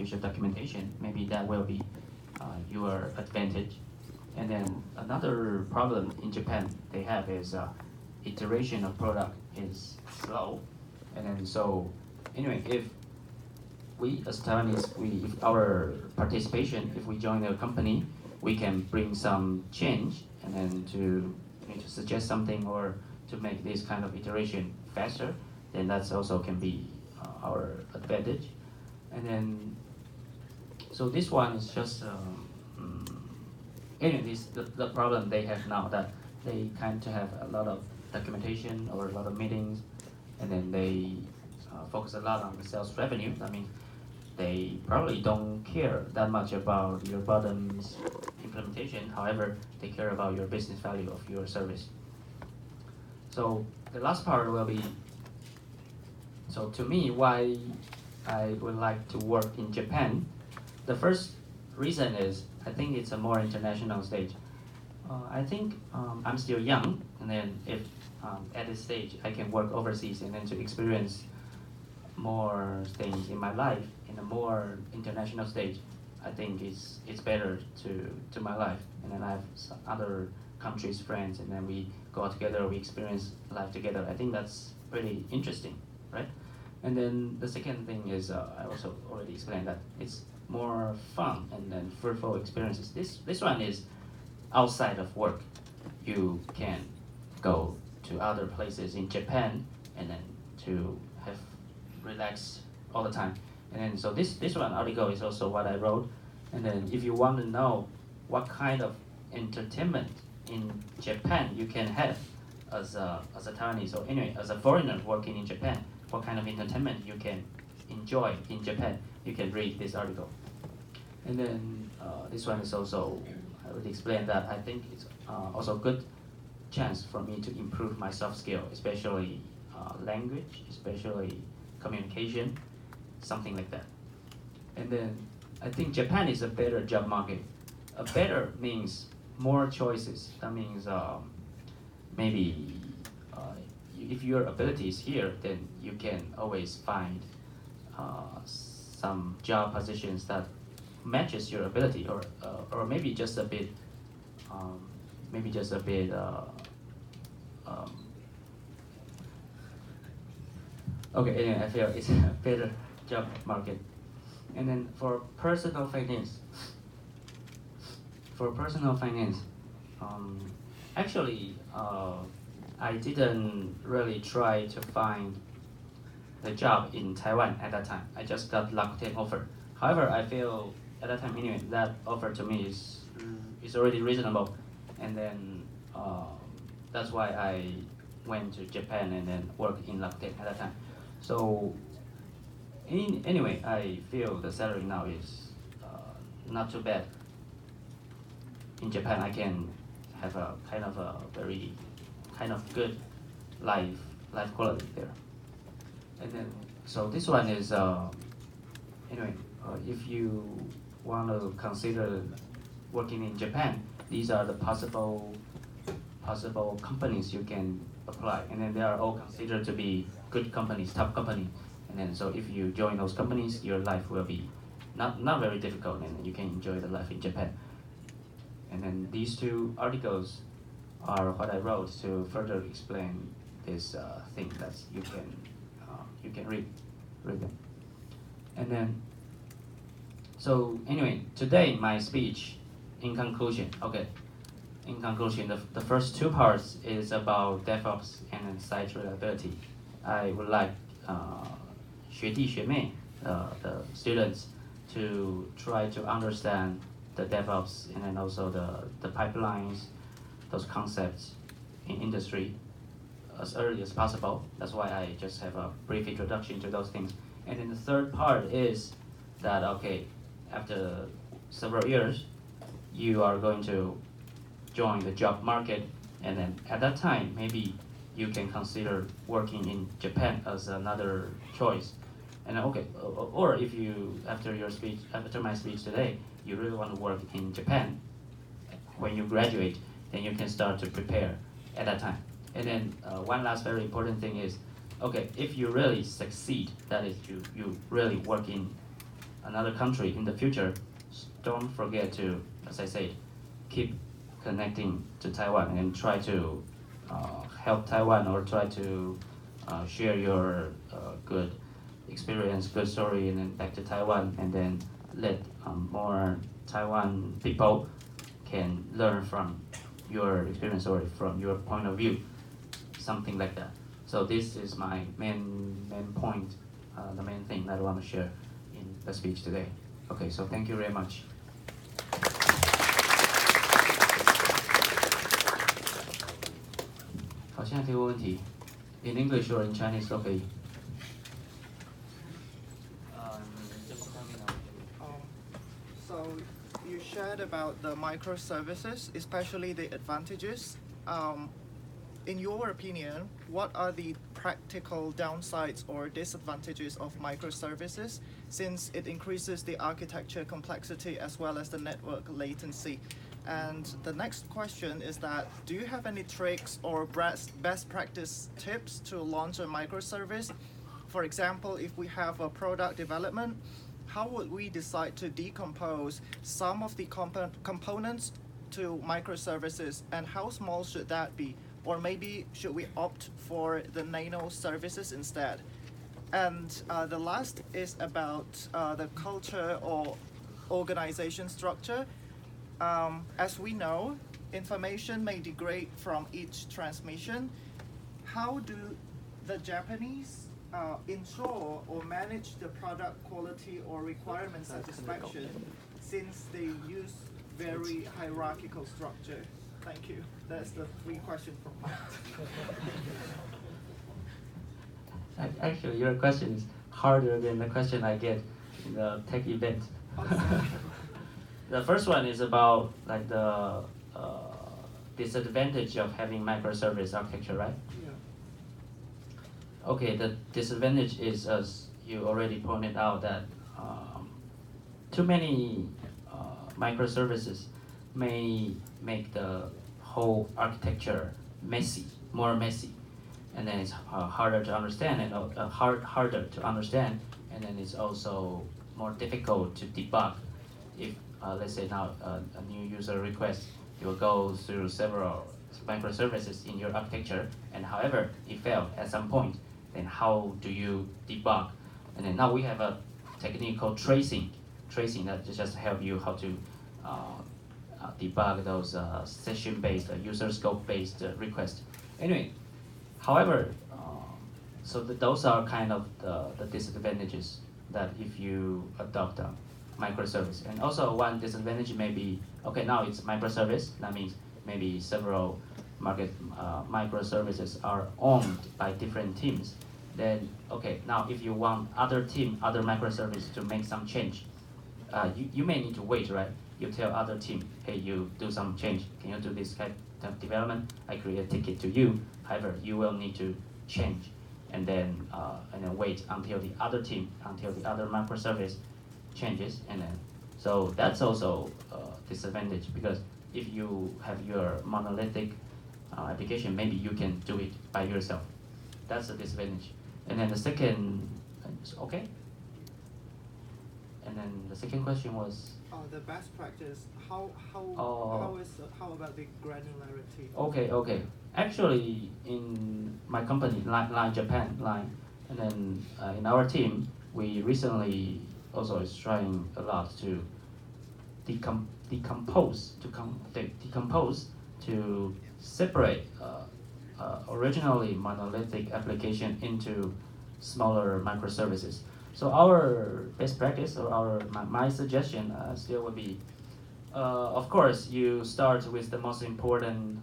official documentation, maybe that will be your advantage. And then another problem in Japan they have is iteration of product is slow. And then so anyway, if we as Taiwanese, if our participation, if we join a company, we can bring some change and then to suggest something or to make this kind of iteration faster, then that's also can be our advantage. And then, so this one is just, anyway, the problem they have now that they kind of have a lot of documentation or a lot of meetings, and then they focus a lot on the sales revenue. I mean, they probably don't care that much about your bottom's implementation. However, they care about your business value of your service. So the last part will be, so to me, why I would like to work in Japan. The first reason is I think it's a more international stage. I think I'm still young, and then if at this stage I can work overseas and then to experience more things in my life in a more international stage, I think it's better to my life. And then I have some other countries, friends, and then we go out together, we experience life together. I think that's really interesting, right? And then the second thing is I also already explained that it's more fun and then fruitful experiences. This one is outside of work. You can go to other places in Japan and then to have relax all the time. And then so this one article is also what I wrote. And then if you want to know what kind of entertainment in Japan you can have as a Taiwanese, or anyway as a foreigner working in Japan, what kind of entertainment you can enjoy in Japan, you can read this article. And then this one is also, I would explain that I think it's also a good chance for me to improve my soft skill, especially language, especially communication, something like that. And then I think Japan is a better job market. A better means more choices. That means maybe if your ability is here, then you can always find some job positions that matches your ability, or maybe just a bit, maybe just a bit. Um, okay, anyway, I feel it's a better job market. And then for personal finance, um, actually, I didn't really try to find the job in Taiwan at that time. I just got Rakuten offer. However, I feel at that time anyway that offer to me is already reasonable, and then that's why I went to Japan and then worked in Rakuten at that time. So anyway, I feel the salary now is not too bad. In Japan, I can have a kind of a very kind of good life quality there. And then so this one is anyway. If you want to consider working in Japan, these are the possible companies you can apply, and then they are all considered to be good companies, top company. And then so if you join those companies, your life will be not very difficult, and you can enjoy the life in Japan. And then these two articles are what I wrote to further explain this thing that you can read them. And then so anyway, today my speech, in conclusion, okay. In conclusion, the first two parts is about DevOps and then site reliability. I would like 学弟学妹, the students, to try to understand the DevOps and then also the pipelines, those concepts in industry as early as possible. That's why I just have a brief introduction to those things. And then the third part is that, okay, after several years, you are going to join the job market, and then at that time, maybe you can consider working in Japan as another choice. And okay, or if you, after my speech today, you really want to work in Japan, when you graduate, then you can start to prepare at that time. And then one last very important thing is, okay, if you really succeed, that is you really work in another country in the future, don't forget to, as I said, keep connecting to Taiwan and try to help Taiwan or try to share your good experience, good story, and then back to Taiwan, and then let more Taiwan people can learn from your experience or from your point of view, something like that. So this is my main point, the main thing that I want to share in the speech today. Okay, so thank you very much. 好，现在可以问问题，in English or in Chinese 都可以。So you shared about the microservices, especially the advantages. In your opinion, what are the practical downsides or disadvantages of microservices since it increases the architecture complexity as well as the network latency? And the next question is that, do you have any tricks or best practice tips to launch a microservice? For example, if we have a product development, how would we decide to decompose some of the components to microservices, and how small should that be? Or maybe should we opt for the nano services instead? And the last is about the culture or organization structure. As we know, information may degrade from each transmission. How do the Japanese ensure or manage the product quality or requirement satisfaction since they use very hierarchical structure? Thank you. That's the 3 questions from Matt. Actually, your question is harder than the question I get in the tech event. The first one is about like the disadvantage of having microservice architecture, right? Yeah. Okay, the disadvantage is, as you already pointed out, that too many microservices may make the whole architecture messy, more messy, and then it's harder to understand and harder to understand, and then it's also more difficult to debug. If let's say now a new user request, you will go through several microservices in your architecture, and however it failed at some point, then how do you debug? And then now we have a technique called tracing that just help you how to debug those session-based, user scope-based requests. Anyway, however, so those are kind of the disadvantages that if you adopt a microservice. And also one disadvantage may be, okay, now it's microservice, that means maybe several microservices are owned by different teams. Then, okay, now if you want other microservice to make some change, you may need to wait, right? You tell other team, hey, you do some change. Can you do this kind of development? I create a ticket to you. However, you will need to change, and then wait until the other microservice changes, and then so that's also a disadvantage, because if you have your monolithic application, maybe you can do it by yourself. That's a disadvantage. And then the second, okay. And then the second question was the best practice. How about the granularity? Okay. Actually, in my company, Line Japan, and then in our team, we recently also is trying a lot to decompose to separate originally monolithic application into smaller microservices. So our best practice, or my suggestion still would be, of course, you start with the most important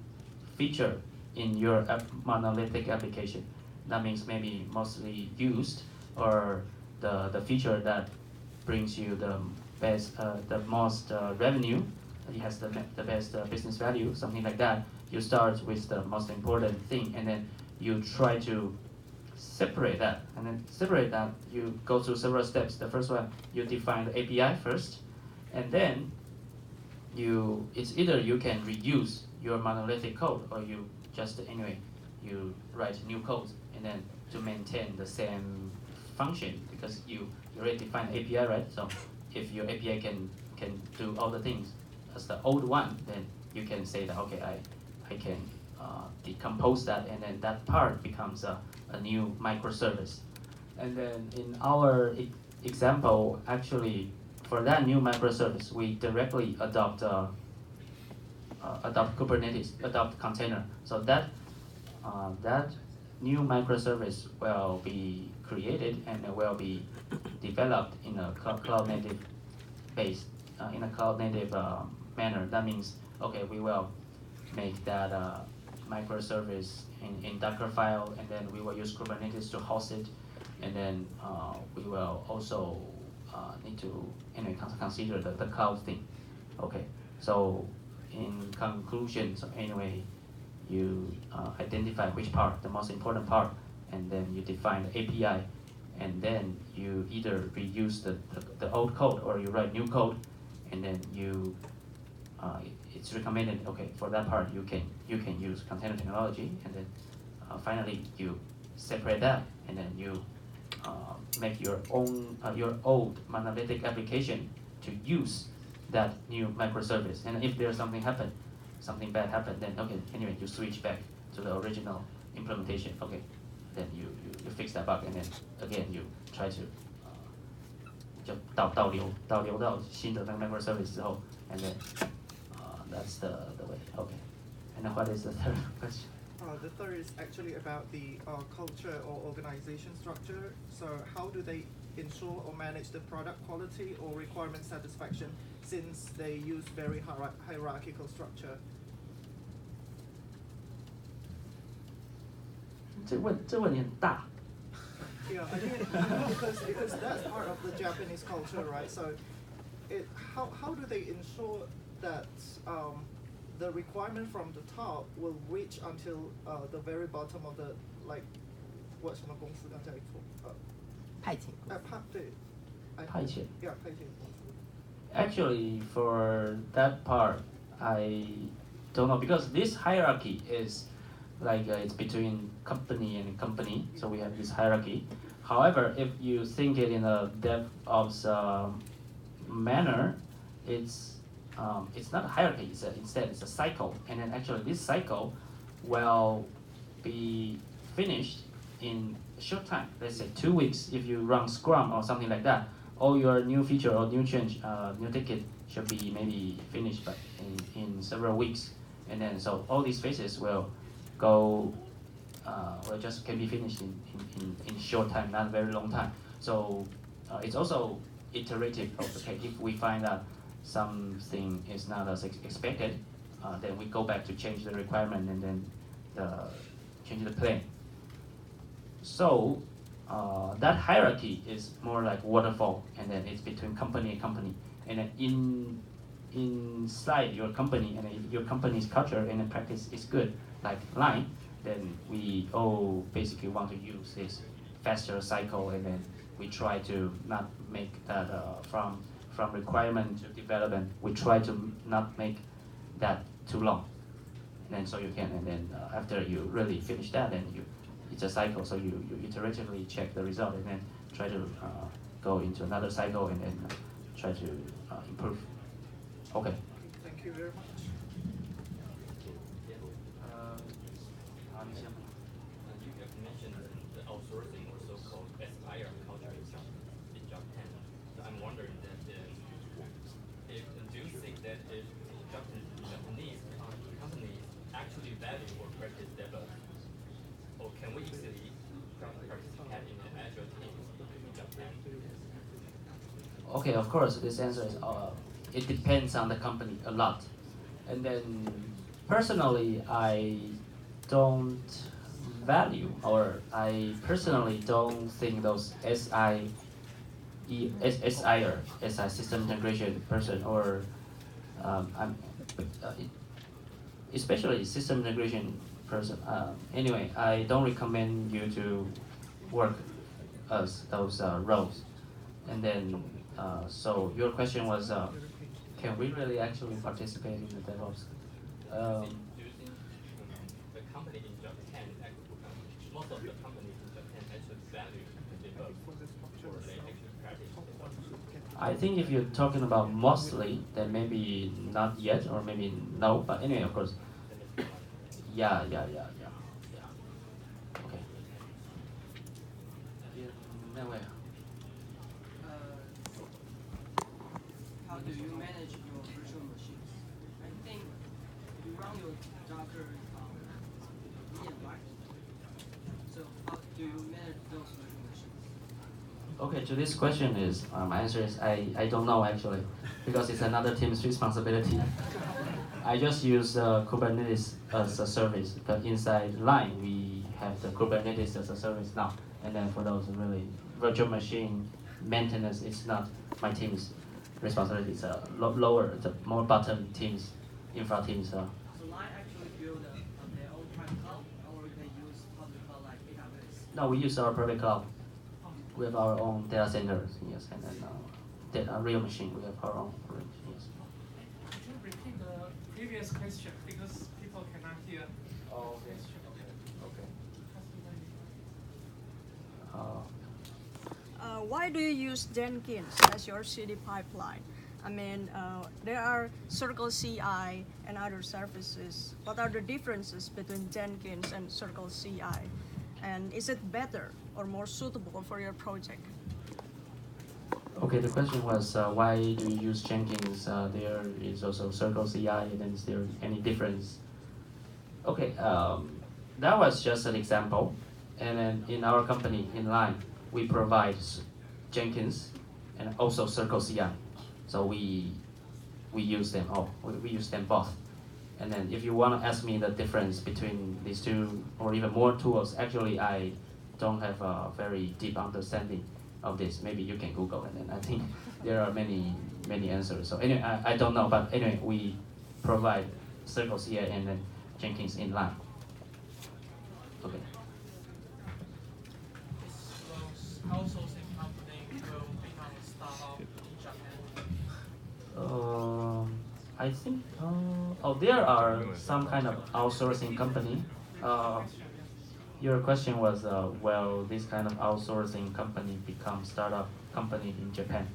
feature in your monolithic application. That means maybe mostly used, or the feature that brings you the best, the most revenue. It has the best business value, something like that. You start with the most important thing, and then you try to separate that. And then separate that, you go through several steps. The first one, you define the API first, and then it's either you can reuse your monolithic code, or you just you write new code, and then to maintain the same function, because you already defined API, right? So if your API can do all the things as the old one, then you can say that, okay, I can decompose that, and then that part becomes a new microservice. And then in our example, actually, for that new microservice, we directly adopt Kubernetes, adopt container. So that new microservice will be created and it will be developed in a cloud native base, in a cloud native manner. That means, okay, we will make that microservice in Docker file, and then we will use Kubernetes to host it, and then we will also need to anyway consider the cloud thing. Okay, so in conclusion, so anyway, you identify which part, the most important part, and then you define the API, and then you either reuse the old code or you write new code, and then you it's recommended, okay, for that part you can use container technology, and then finally you separate that, and then you make your own your old monolithic application to use that new microservice. And if there's something bad happened, then okay, anyway, you switch back to the original implementation. Okay, then you fix that bug, and then again you try to 就导流到新的那个 microservice 之后 and then that's the way. Okay, and then what is the third question? The third is actually about the culture or organization structure. So how do they ensure or manage the product quality or requirement satisfaction, since they use very hierarchical structure? 这问题很大。 Yeah, I think because that's part of the Japanese culture, right? So, how do they ensure that the requirement from the top will reach until the very bottom of the like what 什么公司刚才说派遣。对，派遣。Yeah, 派遣公司。 Actually, for that part, I don't know, because this hierarchy is like it's between company and company, so we have this hierarchy. However, if you think it in a DevOps manner, it's not a hierarchy. Instead, it's a cycle, and then actually this cycle will be finished in a short time. Let's say 2 weeks. If you run Scrum or something like that, all your new feature or new change, new ticket should be maybe finished by in several weeks, and then so all these phases will go just can be finished in short time, not very long time. So it's also iterative. Okay, if we find that something is not as expected, then we go back to change the requirement and then change the plan. So that hierarchy is more like waterfall, and then it's between company and company, and then inside your company, and if your company's culture and practice is good, like Line, then we all basically want to use this faster cycle, and then we try to not make that from requirement to development. We try to not make that too long, and then so you can, and then after you really finish that, then it's a cycle. So you iteratively check the result, and then try to go into another cycle, and then try to improve. Okay. Thank you very much. You mentioned the outsourcing or so-called SIR culture in Japan. So I'm wondering that do you think that if Japanese companies actually value or practice DevOps, or can we easily participate in the agile team in Japan? Okay, of course, this answer is it depends on the company a lot. And then personally, I don't value, or I personally don't think those SI system integration person, or especially system integration person. Anyway, I don't recommend you to work as those roles. And then, so your question was, can we really actually participate in the DevOps? Do you think the company in Japan, most of the companies in Japan actually value the DevOps, or they actually practice DevOps? I think if you're talking about mostly, then maybe not yet, or maybe no. But anyway, of course, yeah. Okay. Then where? How do you manage your virtual machines? I think you run your Docker VMware. So how do you manage those virtual machines? Okay, to this question is, my answer is I don't know actually, because it's another team's responsibility. I just use Kubernetes as a service, but inside Line we have the Kubernetes as a service now. And then for those really virtual machine maintenance, it's not my team's responsibility. It's a lower, the more bottom teams, infra teams. So Line actually build their own private cloud, or they use public cloud like AWS. No, we use our private cloud. We have our own data centers, yes, and then real machine. We have our own real machine, yes. Could you repeat the previous question because people cannot hear? Oh, okay. Okay. Why do you use Jenkins as your CD pipeline? I mean, there are Circle CI and other services. What are the differences between Jenkins and Circle CI? And is it better or more suitable for your project? Okay, the question was why do you use Jenkins? There is also Circle CI, and then is there any difference? Okay, that was just an example. And then in our company, in Line, we provide Jenkins and also Circle CI. So we use them all. We use them both. And then if you want to ask me the difference between these two or even more tools, actually I don't have a very deep understanding of this. Maybe you can Google it, and I think there are many answers. So anyway, I don't know, but anyway, we provide Circle CI and then Jenkins in Line. Okay. Is outsourcing company will become a startup in Japan? I think there are some kind of outsourcing company. Your question was, will this kind of outsourcing company become startup company in Japan?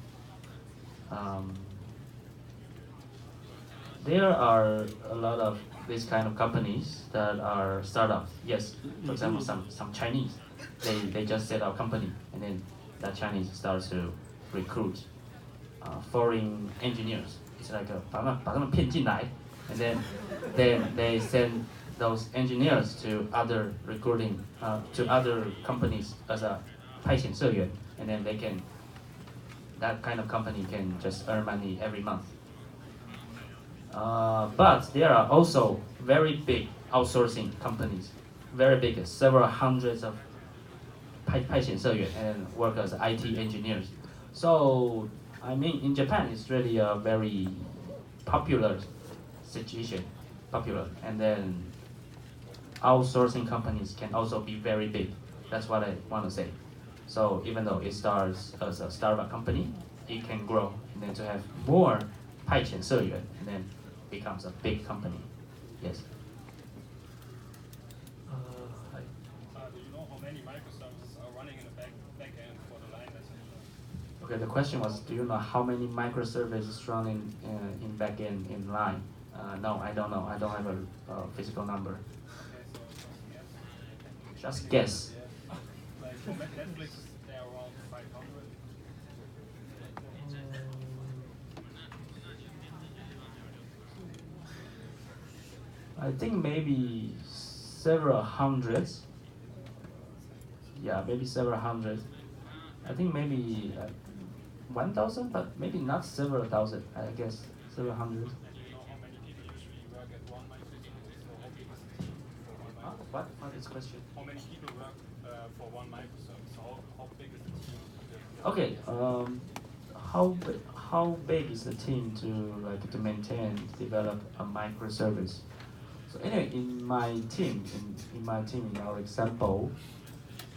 There are a lot of these kind of companies that are startups. Yes, for example, some Chinese, they just set up company, and then that Chinese starts to recruit foreign engineers. It's like 把他们骗进来, and then they send those engineers to other recruiting to other companies as a 派遣社员, and then that kind of company can just earn money every month. But there are also very big outsourcing companies, very big, several hundreds of 派遣社员 and work as IT engineers. So I mean, in Japan, it's really a very popular situation, and then outsourcing companies can also be very big. That's what I want to say. So even though it starts as a startup company, it can grow and then to have more 派遣社员 and then becomes a big company. Yes. Do you know how many microservices are running in the back end for the Line message? Okay, the question was, do you know how many microservices running in backend in Line? No, I don't know. I don't have a physical number. Okay, so Just guess. like for Netflix, they're around 500. I think maybe several hundreds. Yeah, maybe several hundred. I think maybe 1,000, but maybe not several thousand. I guess several hundred. Do you know how many people usually work at one microservice? So how big is the team for one microservice? What is the question? How many people work for one microservice? So how big is the team? Okay. How big is the team to maintain, develop a microservice? So anyway, in my team, in our example,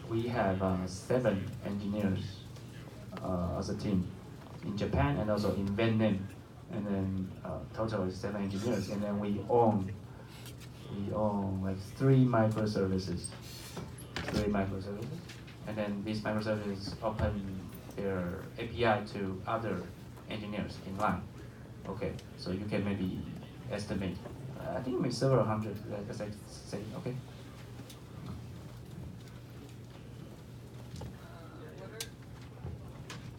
we have 7 engineers as a team in Japan and also in Vietnam, and then total is 7 engineers, and then we own like 3 microservices, and then these microservices open their API to other engineers in line. Okay, so you can maybe estimate. I think maybe several hundred, as I say. Okay.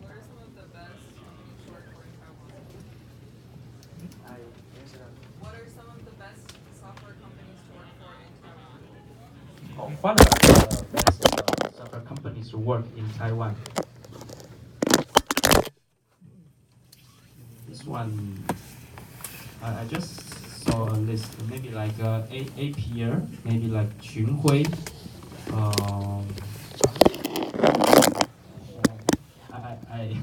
What are some of the best companies to work for in Taiwan? What are some of the best software companies to work for in Taiwan? Oh, what are the best software companies to work in Taiwan? This one, I just saw a list. Maybe like APR, maybe like Junhui. Um, I